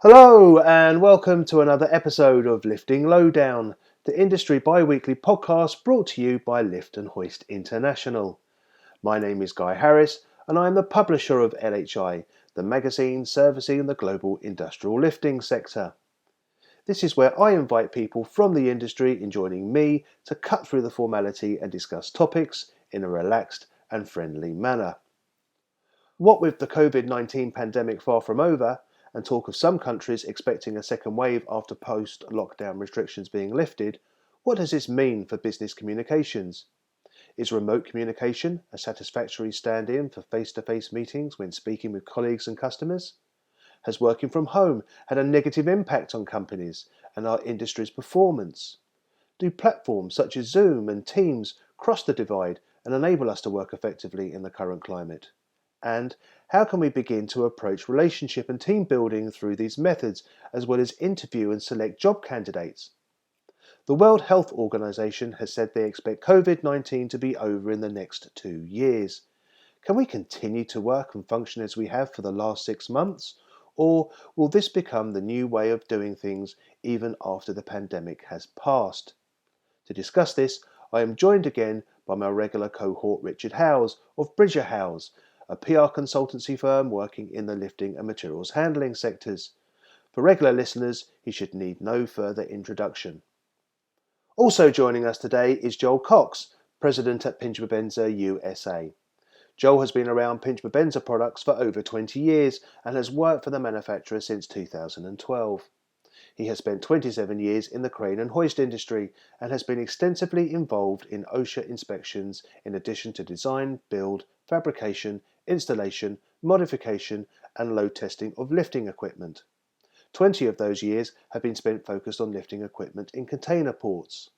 Hello and welcome to another episode of Lifting Lowdown, the industry bi-weekly podcast brought to you by Lift Hoist International. My name is Guy Harris and I am the publisher of LHI, the magazine servicing the global industrial lifting sector. This is where I invite people from the industry in joining me to cut through the formality and discuss topics in a relaxed and friendly manner. What with the COVID-19 pandemic far from over, and talk of some countries expecting a second wave after post-lockdown restrictions being lifted, what does this mean for business communications? Is remote communication a satisfactory stand-in for face-to-face meetings when speaking with colleagues and customers? Has working from home had a negative impact on companies and our industry's performance? Do platforms such as Zoom and Teams cross the divide and enable us to work effectively in the current climate? And how can we begin to approach relationship and team building through these methods, as well as interview and select job candidates? The World Health Organization has said they expect COVID-19 to be over in the next 2 years. Can we continue to work and function as we have for the last 6 months? Or will this become the new way of doing things even after the pandemic has passed? To discuss this, I am joined again by my regular cohort Richard Howes of Bridger Howes, a PR consultancy firm working in the lifting and materials handling sectors. For regular listeners, he should need no further introduction. Also joining us today is Joel Cox, President at Pinch Benza USA. Joel has been around Pinch Benza products for over 20 years and has worked for the manufacturer since 2012. He has spent 27 years in the crane and hoist industry and has been extensively involved in OSHA inspections in addition to design, build, fabrication, installation, modification and load testing of lifting equipment. 20 of those years have been spent focused on lifting equipment in container ports.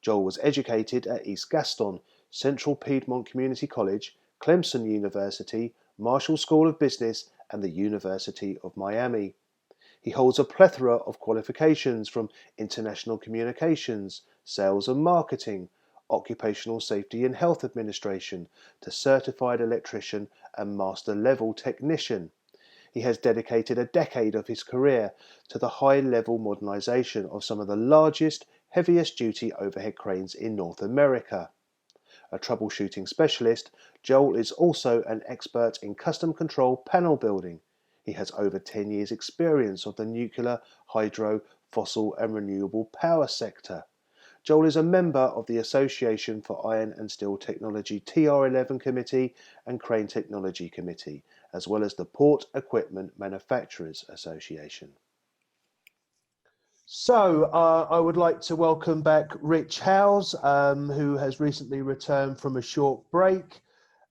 Joel was educated at East Gaston, Central Piedmont Community College, Clemson University, Marshall School of Business and the University of Miami. He holds a plethora of qualifications from international communications, sales and marketing, occupational safety and health administration, to certified electrician and master level technician. He has dedicated a decade of his career to the high-level modernization of some of the largest, heaviest duty overhead cranes in North America. A troubleshooting specialist, Joel is also an expert in custom control panel building. He has over 10 years' experience of the nuclear, hydro, fossil and renewable power sector. Joel is a member of the Association for Iron and Steel Technology TR11 Committee and Crane Technology Committee, as well as the Port Equipment Manufacturers Association. So, I would like to welcome back Rich Howes, who has recently returned from a short break,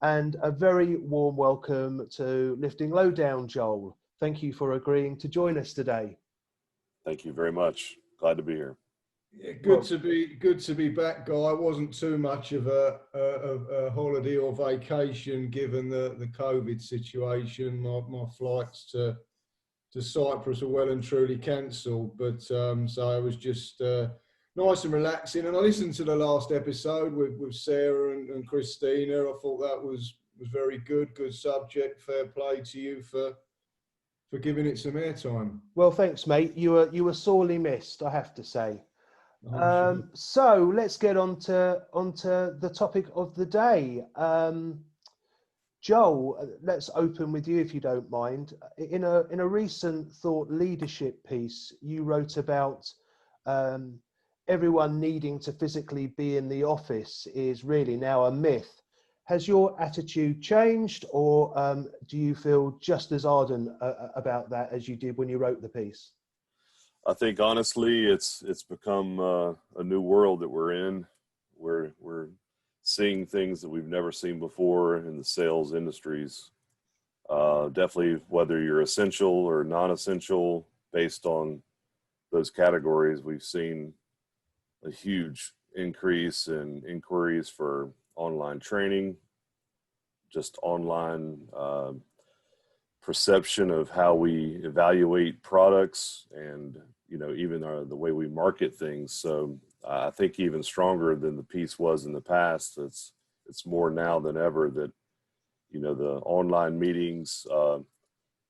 and a very warm welcome to Lifting Lowdown, Joel. Thank you for agreeing to join us today. Thank you very much. Glad to be here. Yeah, good to be back, Guy. It wasn't too much of a holiday or vacation given the COVID situation. My flights to Cyprus are well and truly cancelled, but so I was just nice and relaxing. And I listened to the last episode with Sarah and Christina. I thought that was very good subject. Fair play to you for giving it some airtime. Well, thanks, mate. You were sorely missed, I have to say. So let's get on to the topic of the day. Joel, let's open with you if you don't mind. In a recent thought leadership piece, you wrote about everyone needing to physically be in the office is really now a myth. Has your attitude changed, or do you feel just as ardent about that as you did when you wrote the piece? I think honestly, it's become a new world that we're in. We're seeing things that we've never seen before in the sales industries. Definitely, whether you're essential or non-essential, based on those categories, we've seen a huge increase in inquiries for online training, just online perception of how we evaluate products, and even the way we market things. So I think even stronger than the piece was in the past. It's more now than ever that the online meetings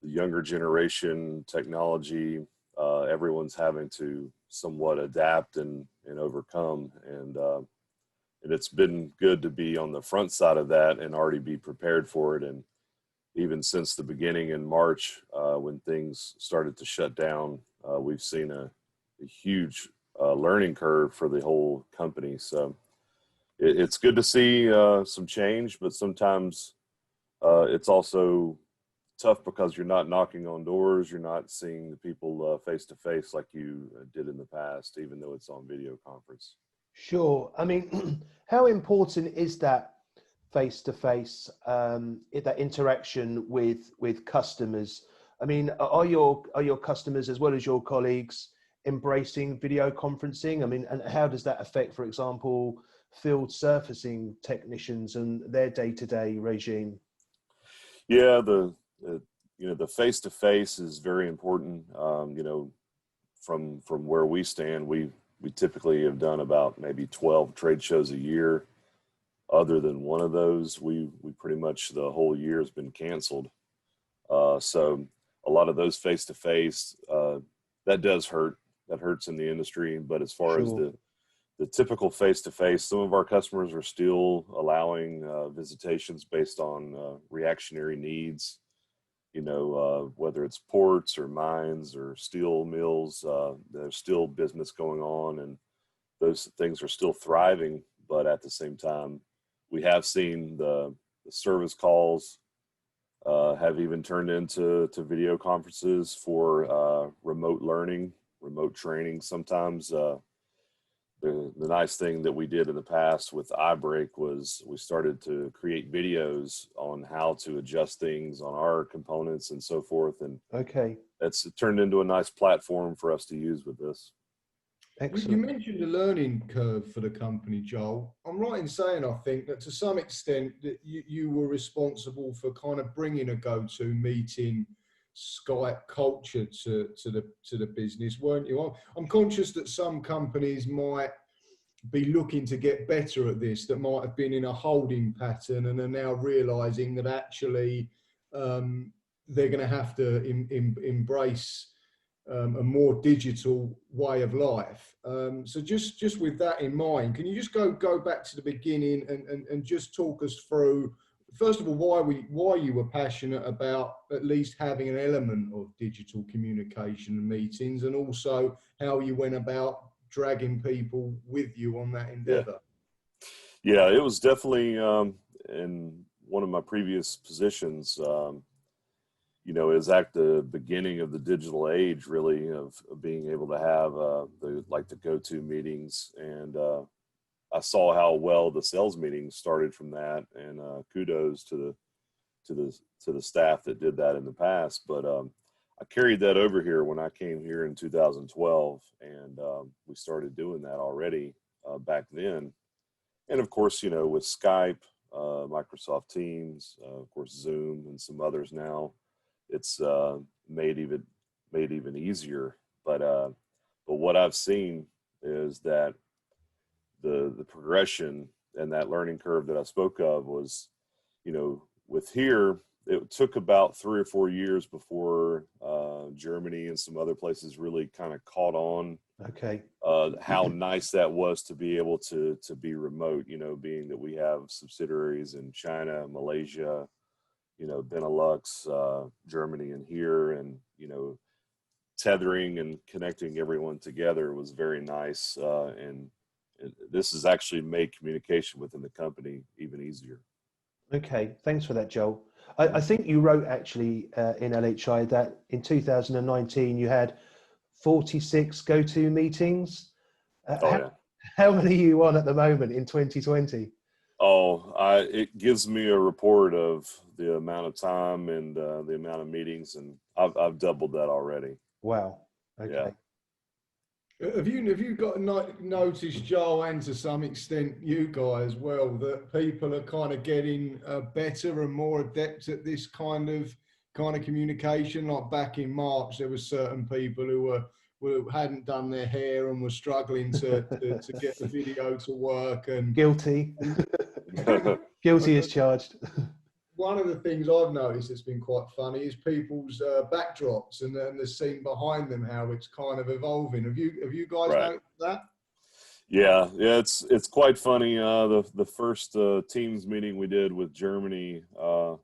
the younger generation technology, everyone's having to somewhat adapt and overcome. And it's been good to be on the front side of that and already be prepared for it. And even since the beginning in March, when things started to shut down, we've seen a huge learning curve for the whole company. So it's good to see some change, but sometimes it's also tough because you're not knocking on doors, you're not seeing the people face to face like you did in the past, even though it's on video conference. Sure. I mean, how important is that face to face, that interaction with customers? I mean, are your customers as well as your colleagues embracing video conferencing? I mean, and how does that affect, for example, field surfacing technicians and their day-to-day regime? Yeah, the face to face is very important. From where we stand, we typically have done about maybe 12 trade shows a year. Other than one of those, we pretty much the whole year has been canceled. So a lot of those face to face, that does hurt. That hurts in the industry. But as far as the typical face to face, some of our customers are still allowing visitations based on reactionary needs. Whether it's ports or mines or steel mills, there's still business going on, and those things are still thriving. But at the same time, we have seen the service calls have even turned into video conferences for remote learning, remote training. Sometimes the nice thing that we did in the past with iBreak was we started to create videos on how to adjust things on our components and so forth. And it's turned into a nice platform for us to use with this. Excellent. You mentioned the learning curve for the company, Joel. I'm right in saying, I think, that to some extent that you were responsible for kind of bringing a go-to meeting Skype culture to the business, weren't you? I'm conscious that some companies might be looking to get better at this, that might have been in a holding pattern and are now realizing that actually they're going to have to embrace a more digital way of life. So just with that in mind, can you just go back to the beginning and just talk us through, first of all, why you were passionate about at least having an element of digital communication and meetings, and also how you went about dragging people with you on that endeavor? Yeah, it was definitely in one of my previous positions. Is at the beginning of the digital age, really, of being able to have the go-to meetings, and I saw how well the sales meetings started from that, and kudos to the staff that did that in the past. But I carried that over here when I came here in 2012, and we started doing that already back then. And of course, with Skype, Microsoft Teams, of course Zoom, and some others now, it's made even easier. But what I've seen is that the progression and that learning curve that I spoke of was, with here, it took about 3 or 4 years before Germany and some other places really kind of caught on. How nice that was to be able to be remote, being that we have subsidiaries in China, Malaysia, Benelux, Germany, and here, and tethering and connecting everyone together was very nice, and this has actually made communication within the company even easier. Okay, thanks for that, Joel. I think you wrote actually in LHI that in 2019 you had 46 go-to meetings. How many are you on at the moment in 2020? It gives me a report of the amount of time and the amount of meetings, and I've doubled that already. Wow. Okay. Yeah. Have you got noticed, Joel, and to some extent you guys as well, that people are kind of getting better and more adept at this kind of communication? Like back in March, there were certain people who hadn't done their hair and were struggling to get the video to work. And guilty. Guilty is charged. one of the things I've noticed that's been quite funny is people's backdrops and the scene behind them, how it's kind of evolving. Have you guys Right. noticed that? Yeah, it's quite funny. The first teams meeting we did with Germany, I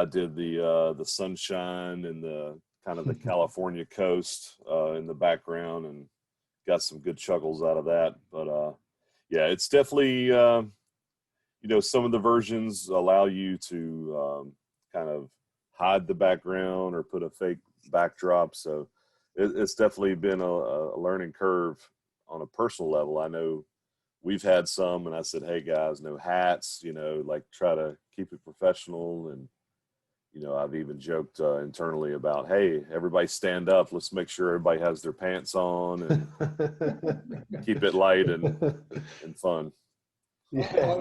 did the sunshine and the kind of the California coast in the background, and got some good chuckles out of that. But yeah, it's definitely some of the versions allow you to kind of hide the background or put a fake backdrop. So it's definitely been a learning curve on a personal level. I know we've had some, and I said, hey guys, no hats, like try to keep it professional. And, I've even joked internally about, hey, everybody stand up. Let's make sure everybody has their pants on and keep it light and fun. I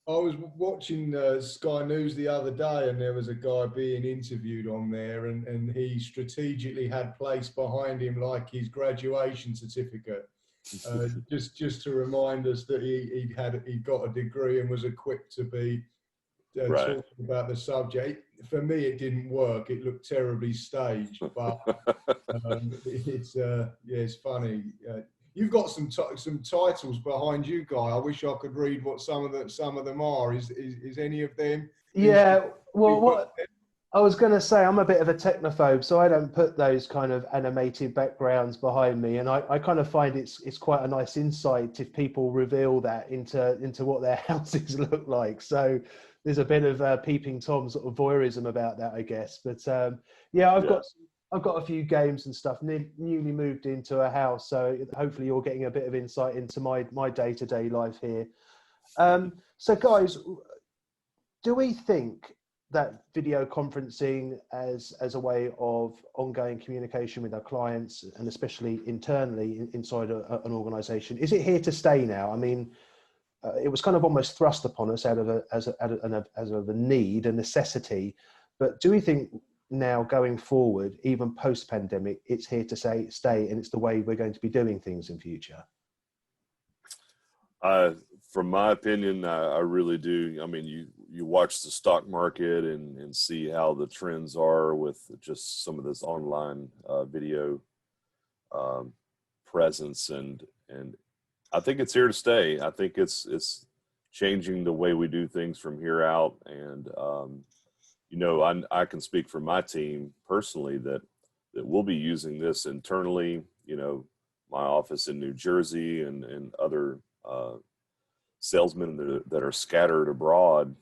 was watching Sky News the other day, and there was a guy being interviewed on there, and he strategically had placed behind him like his graduation certificate, just to remind us that he got a degree and was equipped to be Right. talking about the subject. For me, it didn't work. It looked terribly staged, but it's funny. You've got some titles behind you, Guy. I wish I could read what some of them are. Is any of them? Yeah. Well, what I was going to say, I'm a bit of a technophobe, so I don't put those kind of animated backgrounds behind me, and I kind of find it's quite a nice insight if people reveal that into what their houses look like. So there's a bit of peeping Tom sort of voyeurism about that, I guess. But yeah, I've got a few games and stuff. Newly moved into a house, so hopefully you're getting a bit of insight into my day-to-day life here. So guys, do we think that video conferencing as a way of ongoing communication with our clients, and especially internally inside an organization, is it here to stay now? I mean, it was kind of almost thrust upon us out of a need, a necessity. But do we think now going forward, even post-pandemic, it's here to stay, and it's the way we're going to be doing things in future? From my opinion, I really do. I mean, you watch the stock market and see how the trends are with just some of this online video presence, and I think it's here to stay. I think it's changing the way we do things from here out. And I can speak for my team personally that we'll be using this internally. My office in New Jersey and other salesmen that are scattered abroad.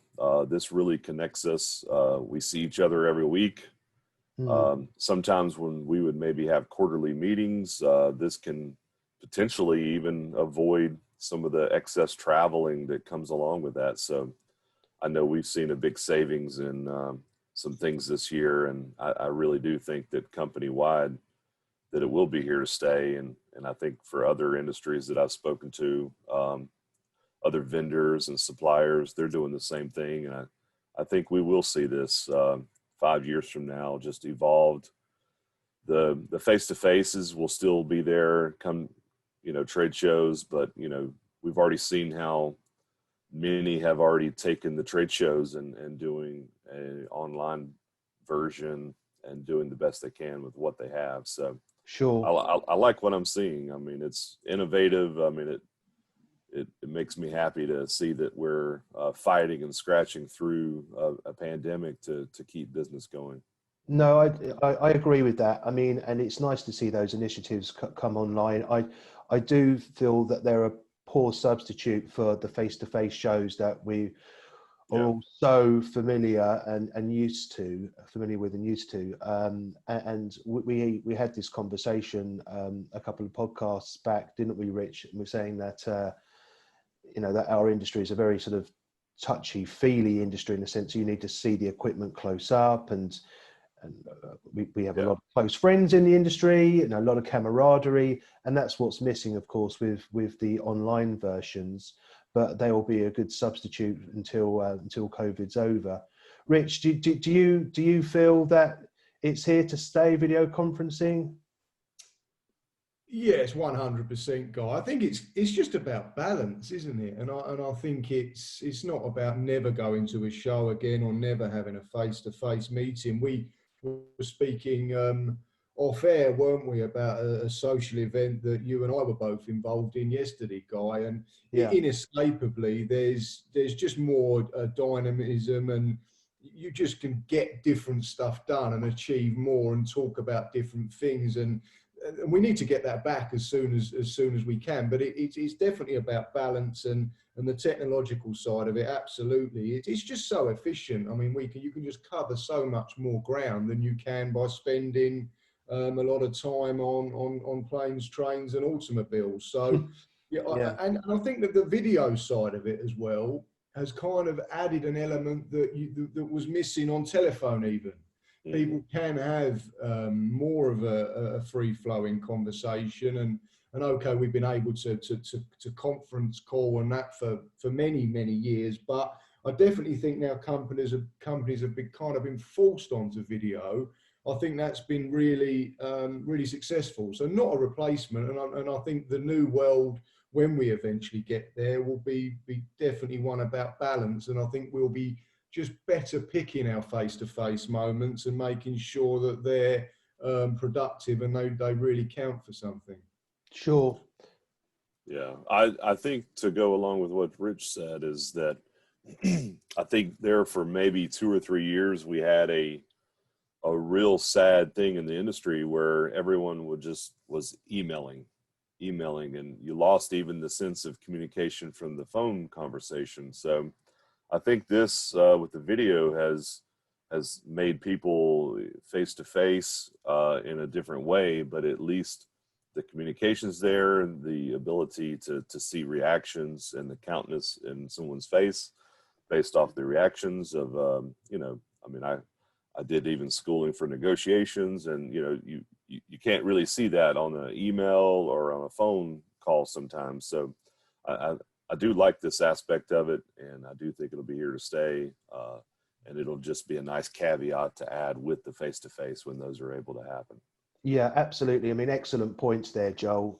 This really connects us. We see each other every week. Sometimes when we would maybe have quarterly meetings, this can potentially even avoid some of the excess traveling that comes along with that. So I know we've seen a big savings in some things this year, and I really do think that company-wide that it will be here to stay. And I think for other industries that I've spoken to, other vendors and suppliers, they're doing the same thing. And I think we will see this 5 years from now just evolved. The face-to-faces will still be there come, trade shows, but, we've already seen how many have already taken the trade shows and doing an online version and doing the best they can with what they have. So sure, I like what I'm seeing. I mean, it's innovative. I mean, it makes me happy to see that we're fighting and scratching through a pandemic to keep business going. No, I agree with that. I mean, and it's nice to see those initiatives come online. I do feel that they're a poor substitute for the face-to-face shows that we are all so familiar with and used to. And we had this conversation a couple of podcasts back, didn't we, Rich? And we're saying that that our industry is a very sort of touchy-feely industry in the sense you need to see the equipment close up, and we have a lot of close friends in the industry and a lot of camaraderie, and that's what's missing, of course, with the online versions. But they will be a good substitute until COVID's over. Rich, do you feel that it's here to stay, video conferencing? Yes, 100%, Guy. I think it's just about balance, isn't it? And I think it's not about never going to a show again or never having a face-to-face meeting. We were speaking off air, weren't we, about a social event that you and I were both involved in yesterday, Guy. And Yeah, inescapably, there's just more dynamism, and you just can get different stuff done and achieve more and talk about different things, and we need to get that back as soon as we can. But it's definitely about balance and the technological side of it. Absolutely, it's just so efficient. I mean, you can just cover so much more ground than you can by spending a lot of time on planes, trains, and automobiles. So yeah, yeah, and I think that the video side of it as well has kind of added an element that was missing on telephone even. Hmm. People can have more of a free flowing conversation, and okay, we've been able to conference call and that for many years, but I definitely think now companies have been kind of been forced onto video. I think that's been really successful. So not a replacement, and I think the new world, when we eventually get there, will be definitely one about balance, and I think we'll be just better picking our face-to-face moments and making sure that they're productive and they really count for something. sure. Yeah, I think to go along with what Rich said is that I think there for maybe 2 or 3 years we had a real sad thing in the industry where everyone was emailing, and you lost even the sense of communication from the phone conversation. So I think this with the video has made people face to face in a different way, but at least the communication's there, and the ability to see reactions and the countenance in someone's face based off the reactions of I mean, I did even schooling for negotiations, and you can't really see that on an email or on a phone call sometimes. So I, I do like this aspect of it, and I do think it'll be here to stay. And it'll just be a nice caveat to add with the face-to-face when those are able to happen. Yeah, absolutely. I mean, excellent points there, Joel.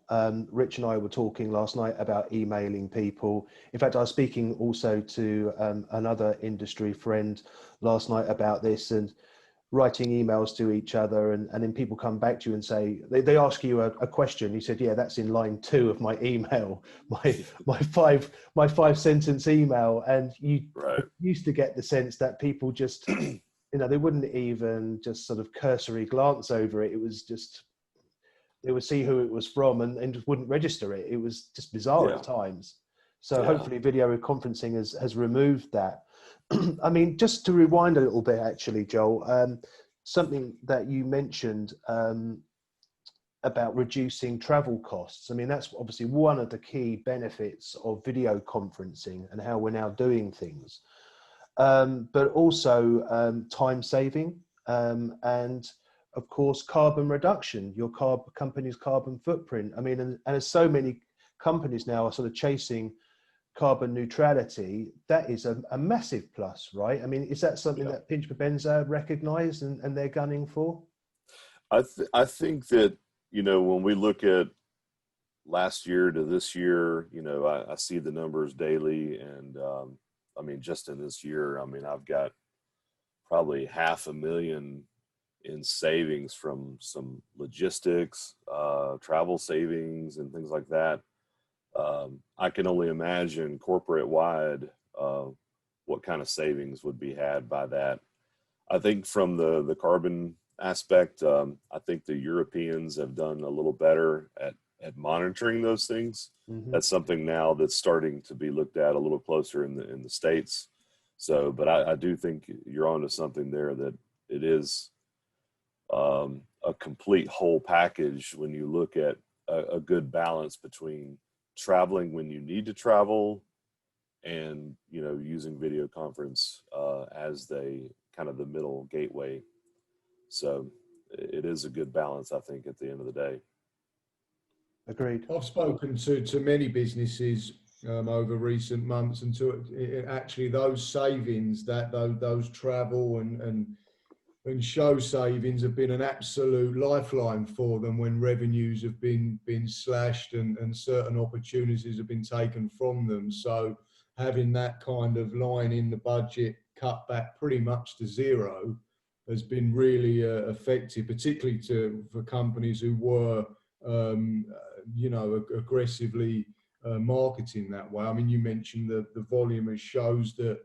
Rich and I were talking last night about emailing people. In fact, I was speaking also to another industry friend last night about this, and writing emails to each other, and then people come back to you and say, they ask you a question. You said, yeah, that's in line 2 of my email, my 5 sentence email. And you Right. used to get the sense that people just, they wouldn't even just sort of cursory glance over it. It was just, they would see who it was from and just wouldn't register it. It was just bizarre Yeah. at times. So Yeah. hopefully video conferencing has removed that. I mean, just to rewind a little bit, actually, Joel, something that you mentioned about reducing travel costs. I mean, that's obviously one of the key benefits of video conferencing and how we're now doing things. But also time saving and, of course, carbon reduction, your company's carbon footprint. I mean, and as so many companies now are sort of chasing carbon neutrality, that is a massive plus, right? I mean, is that something that Pinch Bebenza recognize and they're gunning for? I think that, when we look at last year to this year, I see the numbers daily, and I mean, just in this year, I mean, I've got probably $500,000 in savings from some logistics, travel savings, and things like that. I can only imagine corporate wide what kind of savings would be had by that. I think from the carbon aspect, I think the Europeans have done a little better at monitoring those things. Mm-hmm. That's something now that's starting to be looked at a little closer in the States. So, but I do think you're onto something there, that it is a complete whole package when you look at a good balance between traveling when you need to travel and using video conference as the kind of the middle gateway. So it is a good balance, I think, at the end of the day. Agreed. I've spoken to many businesses over recent months, and to actually those savings, that those travel and show savings have been an absolute lifeline for them when revenues have been slashed and certain opportunities have been taken from them. So having that kind of line in the budget cut back pretty much to zero has been really effective, particularly for companies who were, aggressively marketing that way. I mean, you mentioned the volume of shows that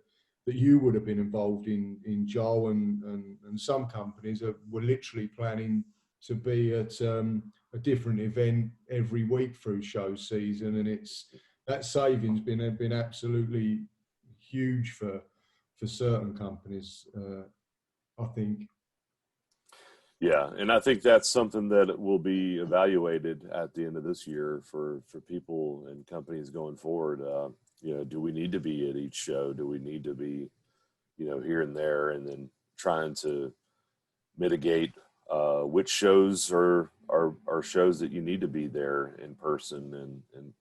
you would have been involved in, Joel, and some companies were literally planning to be at a different event every week through show season, and that savings been absolutely huge for certain companies, I think. Yeah, and I think that's something that will be evaluated at the end of this year for people and companies going forward. Do we need to be at each show? Do we need to be, here and there, and then trying to mitigate which shows are shows that you need to be there in person, and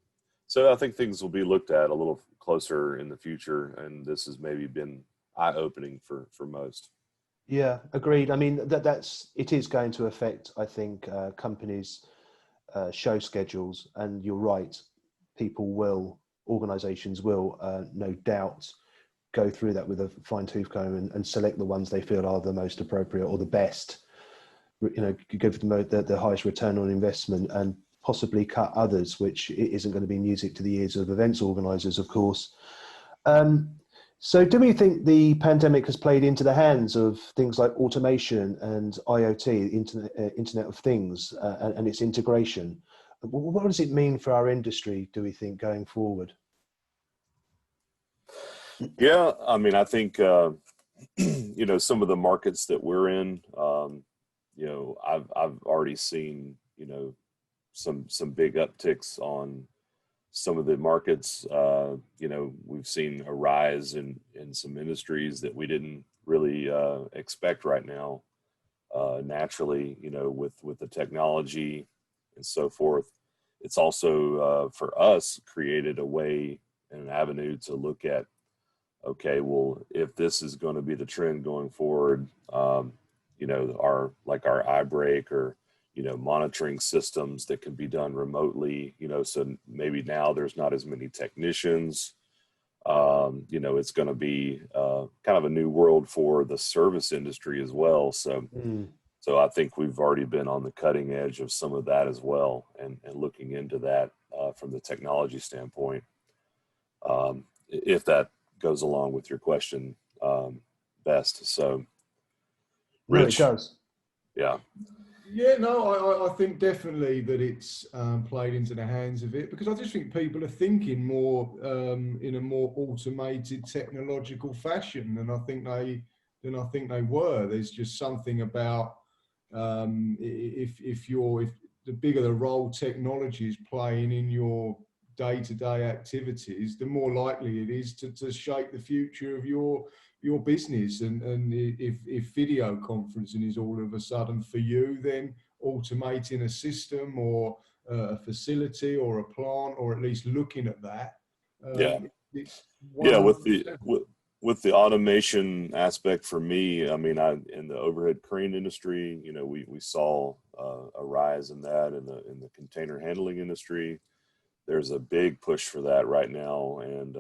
so I think things will be looked at a little closer in the future, and this has maybe been eye-opening for most. Yeah, agreed. I mean, it is going to affect, I think, companies' show schedules, and you're right. Organisations will, no doubt, go through that with a fine-tooth comb and select the ones they feel are the most appropriate or the best. Go for the highest return on investment, and possibly cut others, which isn't going to be music to the ears of events organisers, of course. So do we think the pandemic has played into the hands of things like automation and IoT, Internet of Things, and its integration? What does it mean for our industry, do we think, going forward? Yeah, I mean, I think, some of the markets that we're in, I've already seen, some big upticks on some of the markets. We've seen a rise in some industries that we didn't really expect right now. Naturally, with the technology and so forth, it's also for us created a way and an avenue to look at, okay, well, if this is going to be the trend going forward, our eye break or monitoring systems that can be done remotely, so maybe now there's not as many technicians. It's going to be kind of a new world for the service industry as well. So I think we've already been on the cutting edge of some of that as well, and looking into that from the technology standpoint. If that goes along with your question, best. So, Rich, No, it does. Yeah. Yeah, no, I think definitely that it's played into the hands of it, because I just think people are thinking more in a more automated technological fashion than I think they were. There's just something about if the bigger the role technology is playing in your day-to-day activities, the more likely it is to shape the future of your business. And if video conferencing is all of a sudden for you, then automating a system or a facility or a plant, or at least looking at that. It's 100%. With the automation aspect for me, I mean, in the overhead crane industry, we saw a rise in that in the container handling industry. There's a big push for that right now, and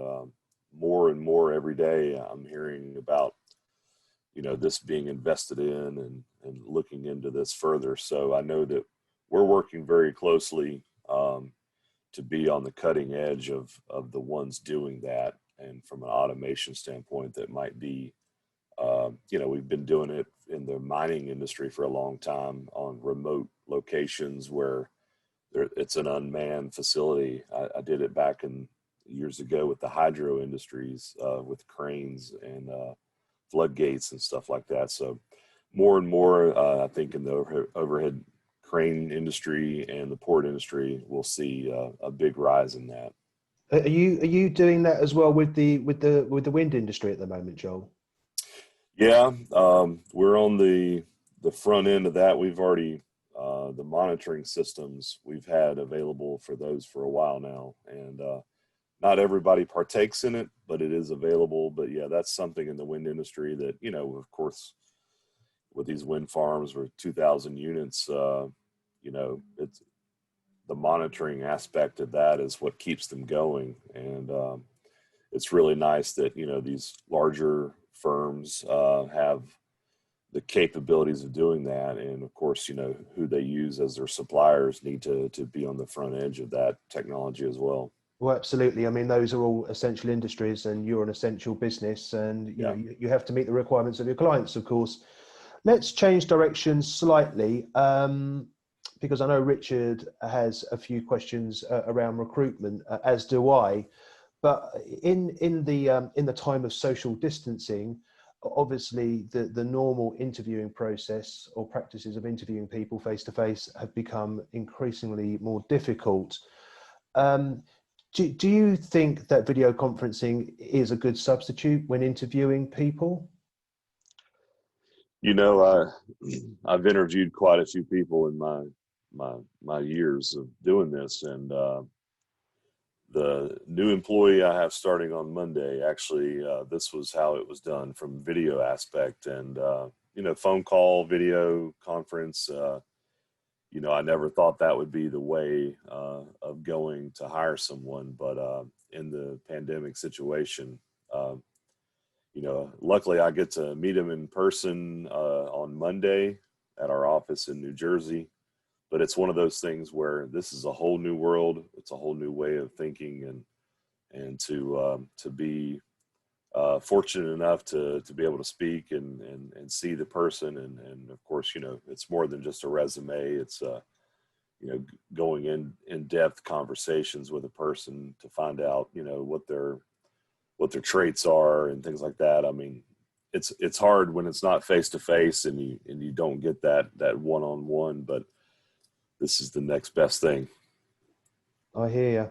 more and more every day I'm hearing about this being invested in and looking into this further. So I know that we're working very closely to be on the cutting edge of the ones doing that, and from an automation standpoint that might be we've been doing it in the mining industry for a long time on remote locations where it's an unmanned facility. I did it back in years ago with the hydro industries, with cranes and floodgates and stuff like that. So more and more, I think in the overhead crane industry and the port industry, we'll see a big rise in that. Are you doing that as well with the wind industry at the moment, Joel? Yeah, we're on the front end of that. We've already the monitoring systems we've had available for those for a while now, and not everybody partakes in it, but it is available. But yeah, that's something in the wind industry that of course with these wind farms with 2,000 units, you know, it's the monitoring aspect of that is what keeps them going. And it's really nice that, you know, these larger firms have the capabilities of doing that. And of course, you know, who they use as their suppliers need to be on the front edge of that technology as well. Well, absolutely. I mean, those are all essential industries, and you're an essential business, and you know you have to meet the requirements of your clients, of course. Let's change direction slightly, because I know Richard has a few questions around recruitment, as do I. But in the time of social distancing, obviously the normal interviewing process or practices of interviewing people face to face have become increasingly more difficult. Do you think that video conferencing is a good substitute when interviewing people? You know, I've interviewed quite a few people in my years of doing this, and the new employee I have starting on Monday, actually, this was how it was done from video aspect, and you know, phone call, video conference. You know, I never thought that would be the way of going to hire someone, but in the pandemic situation, you know, luckily I get to meet him in person on Monday at our office in New Jersey. But it's one of those things where this is a whole new world. It's a whole new way of thinking, and to be fortunate enough to be able to speak and see the person, and of course, you know, it's more than just a resume. It's you know, going in depth conversations with a person to find out, you know, what their traits are and things like that. I mean, it's hard when it's not face to face and you don't get that one on one, but this is the next best thing. I hear you.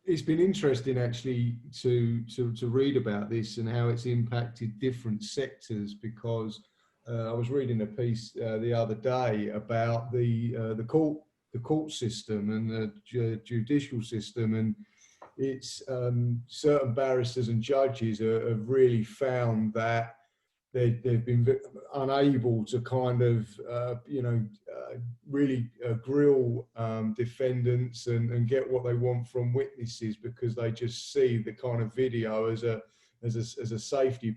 It's been interesting actually to read about this and how it's impacted different sectors, because I was reading a piece the other day about the court system and the judicial system, and it's certain barristers and judges have really found that they've been unable to kind of, really grill defendants and get what they want from witnesses, because they just see the kind of video as a safety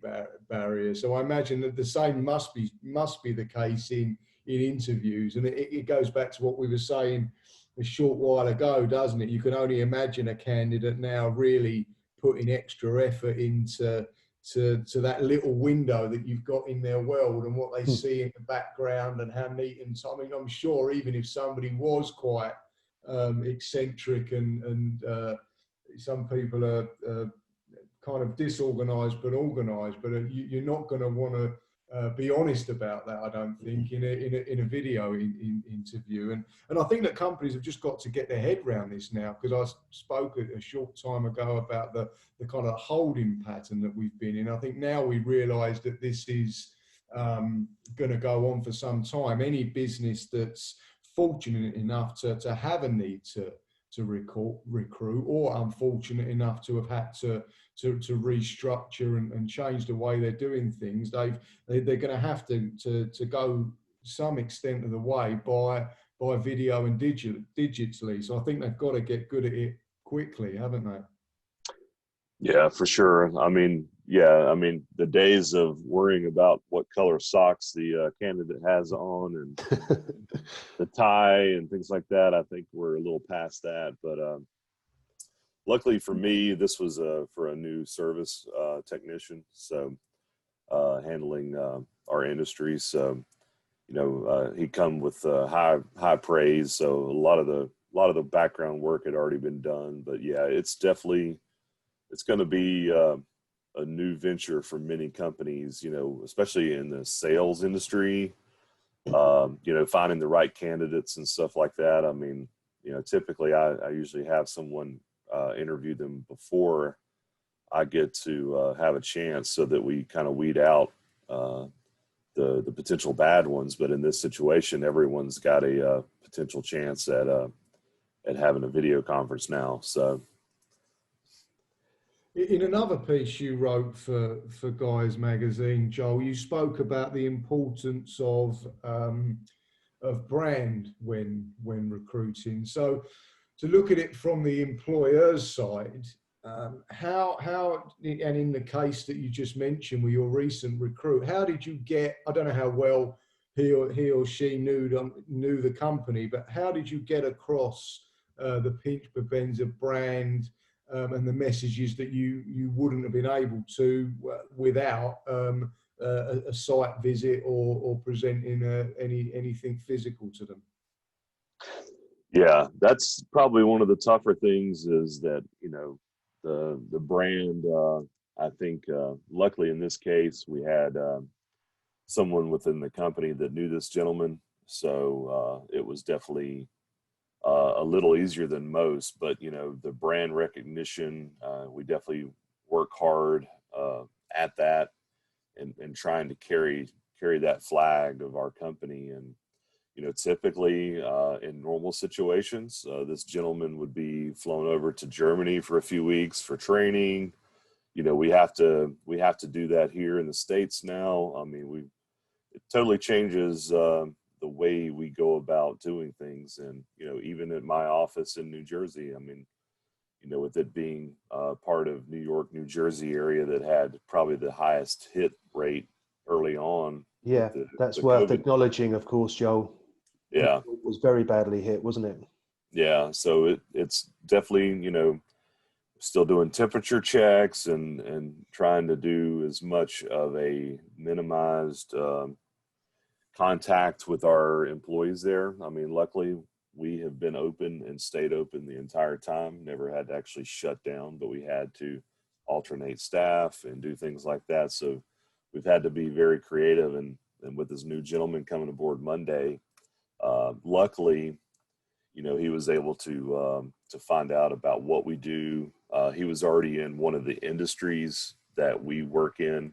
barrier. So I imagine that the same must be the case in interviews, and it goes back to what we were saying a short while ago, doesn't it? You can only imagine a candidate now really putting extra effort into that little window that you've got in their world and what they see in the background and how neat and so. I mean, I'm sure even if somebody was quite eccentric and some people are kind of disorganized but organized, but you're not going to want to be honest about that, I don't think, in a video interview. And I think that companies have just got to get their head around this now, because I spoke a short time ago about the kind of holding pattern that we've been in. I think now we realise that this is going to go on for some time. Any business that's fortunate enough to have a need to recruit, or unfortunate enough to have had to restructure and change the way they're doing things, they're going to have to go some extent of the way by video and digitally. So I think they've got to get good at it quickly, haven't they? Yeah, for sure. I mean, the days of worrying about what color socks the candidate has on and the tie and things like that, I think we're a little past that. But luckily for me, this was for a new service technician, so handling our industry. So, you know, he come with high praise. So a lot of the background work had already been done. But yeah, it's going to be a new venture for many companies, you know, especially in the sales industry, you know, finding the right candidates and stuff like that. I mean, you know, typically I usually have someone interview them before I get to have a chance, so that we kind of weed out the potential bad ones. But in this situation, everyone's got a potential chance at having a video conference now. So. In another piece you wrote for Guys Magazine, Joel, you spoke about the importance of brand when recruiting. So to look at it from the employer's side, how and in the case that you just mentioned with your recent recruit, how did you get? I don't know how well he or she knew the company, but how did you get across the Pinch Babenza brand and the messages that you wouldn't have been able to without a site visit or presenting anything physical to them? Yeah, that's probably one of the tougher things is that, the brand, I think, luckily in this case, we had someone within the company that knew this gentleman. So it was definitely a little easier than most, but, the brand recognition, we definitely work hard at that and trying to carry that flag of our company. And typically in normal situations, this gentleman would be flown over to Germany for a few weeks for training. We have to do that here in the States now. I mean, it totally changes the way we go about doing things. And even at my office in New Jersey, I mean, with it being part of New York, New Jersey area that had probably the highest hit rate early on. Yeah, with that's the worth COVID. acknowledging, of course, Joel. Yeah. It was very badly hit, wasn't it? Yeah. So it's definitely, still doing temperature checks and trying to do as much of a minimized contact with our employees there. I mean, luckily we have been open and stayed open the entire time, never had to actually shut down, but we had to alternate staff and do things like that. So we've had to be very creative. And with this new gentleman coming aboard Monday, luckily, he was able to find out about what we do. He was already in one of the industries that we work in,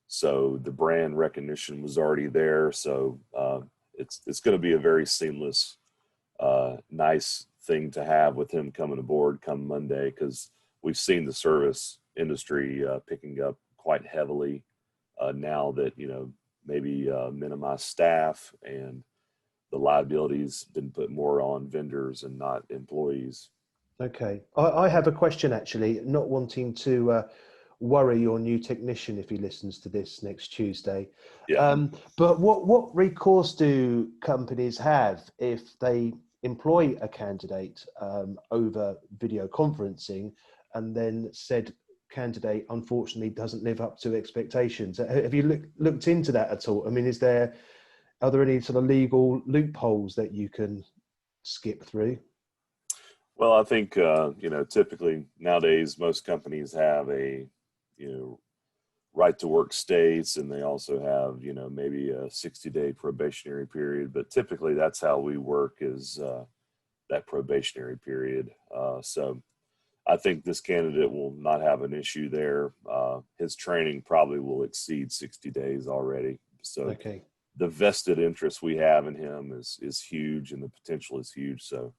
so the brand recognition was already there. So it's going to be a very seamless, nice thing to have with him coming aboard come Monday, because we've seen the service industry picking up quite heavily now that maybe minimize staff and the liability's been put more on vendors and not employees. Okay. I have a question, actually, not wanting to worry your new technician if he listens to this next Tuesday. Yeah. But what recourse do companies have if they employ a candidate over video conferencing and then said candidate unfortunately doesn't live up to expectations? Have you looked into that at all? I mean, are there any sort of legal loopholes that you can skip through? Well, I think, typically nowadays, most companies have a, right to work states, and they also have, maybe a 60-day probationary period. But typically that's how we work is that probationary period. So I think this candidate will not have an issue there. His training probably will exceed 60 days already. So Okay. the vested interest we have in him is huge, and the potential is huge. So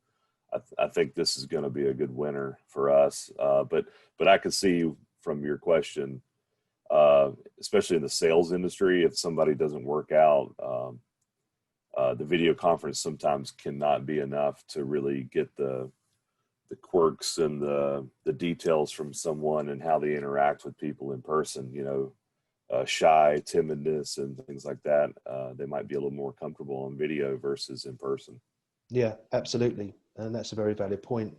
I think this is going to be a good winner for us. But I can see from your question, especially in the sales industry, if somebody doesn't work out, the video conference sometimes cannot be enough to really get the quirks and the details from someone and how they interact with people in person. Shy, timidness, and things like that. They might be a little more comfortable on video versus in person. Yeah, absolutely. And that's a very valid point.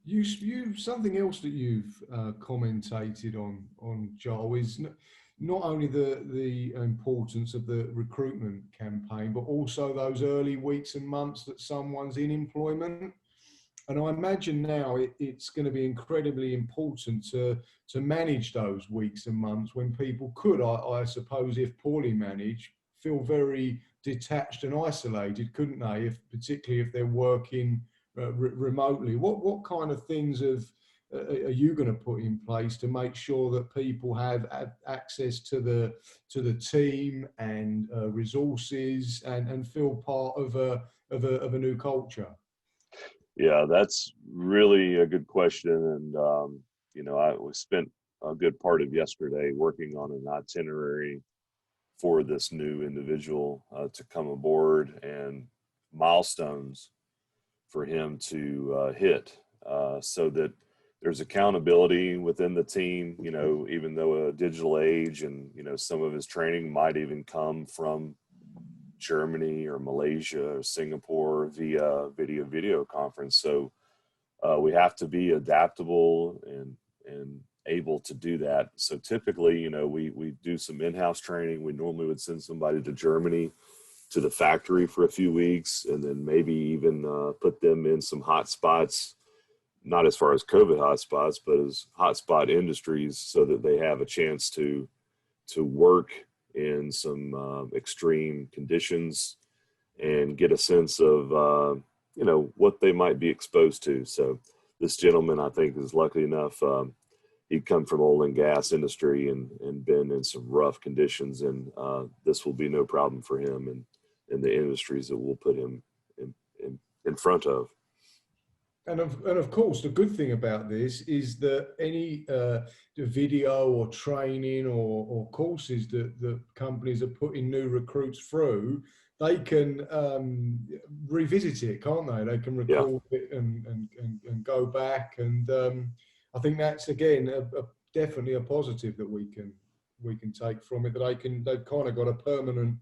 You something else that you've commentated on Joel is not only the importance of the recruitment campaign, but also those early weeks and months that someone's in employment. And I imagine now it's going to be incredibly important to manage those weeks and months when people could, I suppose, if poorly managed, feel very detached and isolated, couldn't they? Particularly if they're working remotely. What kind of things are you going to put in place to make sure that people have access to the team and resources and feel part of a new culture? Yeah, that's really a good question. And, we spent a good part of yesterday working on an itinerary for this new individual to come aboard and milestones for him to hit, so that there's accountability within the team, even though a digital age, and, some of his training might even come from Germany or Malaysia or Singapore via video conference. So we have to be adaptable and able to do that. So typically, we do some in-house training. We normally would send somebody to Germany to the factory for a few weeks, and then maybe even put them in some hot spots, not as far as COVID hotspots, but as hotspot industries, so that they have a chance to work in some extreme conditions and get a sense of what they might be exposed to. So this gentleman, I think, is lucky enough. He'd come from oil and gas industry and been in some rough conditions, and this will be no problem for him in the industries that we'll put him in front of. And of course, the good thing about this is that any video or training or courses that companies are putting new recruits through, they can revisit it, can't they? They can record it and go back. And I think that's, again, definitely a positive that we can take from it. That they've kind of got a permanent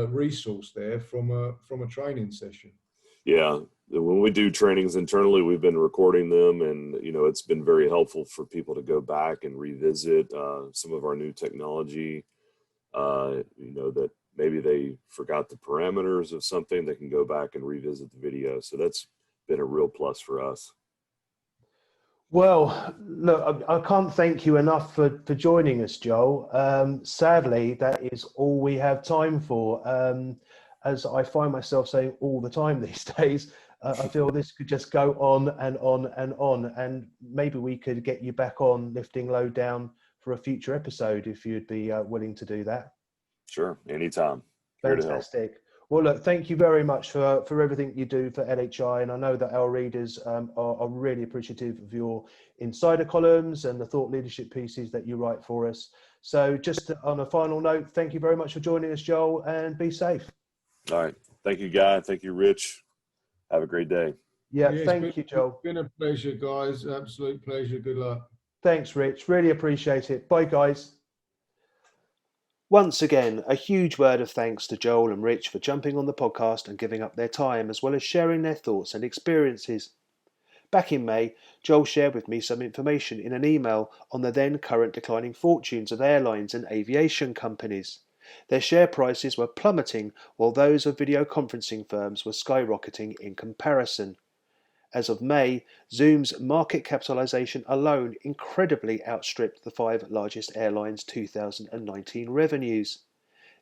resource there from a training session. Yeah. When we do trainings internally, we've been recording them, and it's been very helpful for people to go back and revisit some of our new technology. That maybe they forgot the parameters of something, they can go back and revisit the video. So that's been a real plus for us. Well, look, I can't thank you enough for joining us, Joel. Sadly, that is all we have time for. As I find myself saying all the time these days, I feel this could just go on and on and on. And maybe we could get you back on Lifting Lowdown for a future episode if you'd be willing to do that. Sure, anytime. Here to help. Fantastic. Well, look, thank you very much for everything you do for LHI. And I know that our readers are really appreciative of your insider columns and the thought leadership pieces that you write for us. So just on a final note, thank you very much for joining us, Joel, and be safe. All right. Thank you, Guy. Thank you, Rich. Have a great day. Yeah, thank you, Joel. It's been a pleasure, guys. Absolute pleasure. Good luck. Thanks, Rich. Really appreciate it. Bye, guys. Once again, a huge word of thanks to Joel and Rich for jumping on the podcast and giving up their time, as well as sharing their thoughts and experiences. Back in May, Joel shared with me some information in an email on the then current declining fortunes of airlines and aviation companies. Their share prices were plummeting, while those of video conferencing firms were skyrocketing in comparison. As of May, Zoom's market capitalization alone incredibly outstripped the 5 largest airlines' 2019 revenues.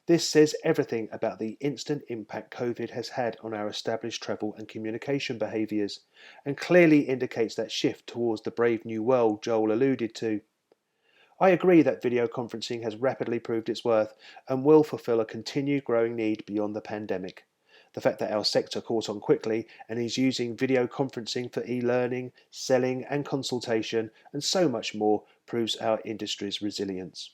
This says everything about the instant impact COVID has had on our established travel and communication behaviours, and clearly indicates that shift towards the brave new world Joel alluded to. I agree that video conferencing has rapidly proved its worth and will fulfil a continued growing need beyond the pandemic. The fact that our sector caught on quickly and is using video conferencing for e-learning, selling and consultation and so much more proves our industry's resilience.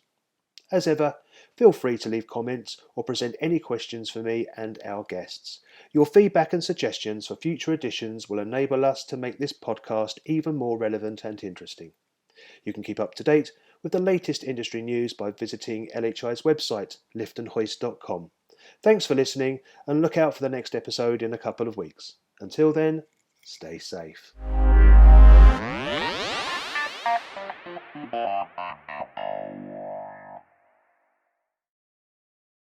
As ever, feel free to leave comments or present any questions for me and our guests. Your feedback and suggestions for future editions will enable us to make this podcast even more relevant and interesting. You can keep up to date with the latest industry news by visiting LHI's website, liftandhoist.com. Thanks for listening, and look out for the next episode in a couple of weeks. Until then, stay safe.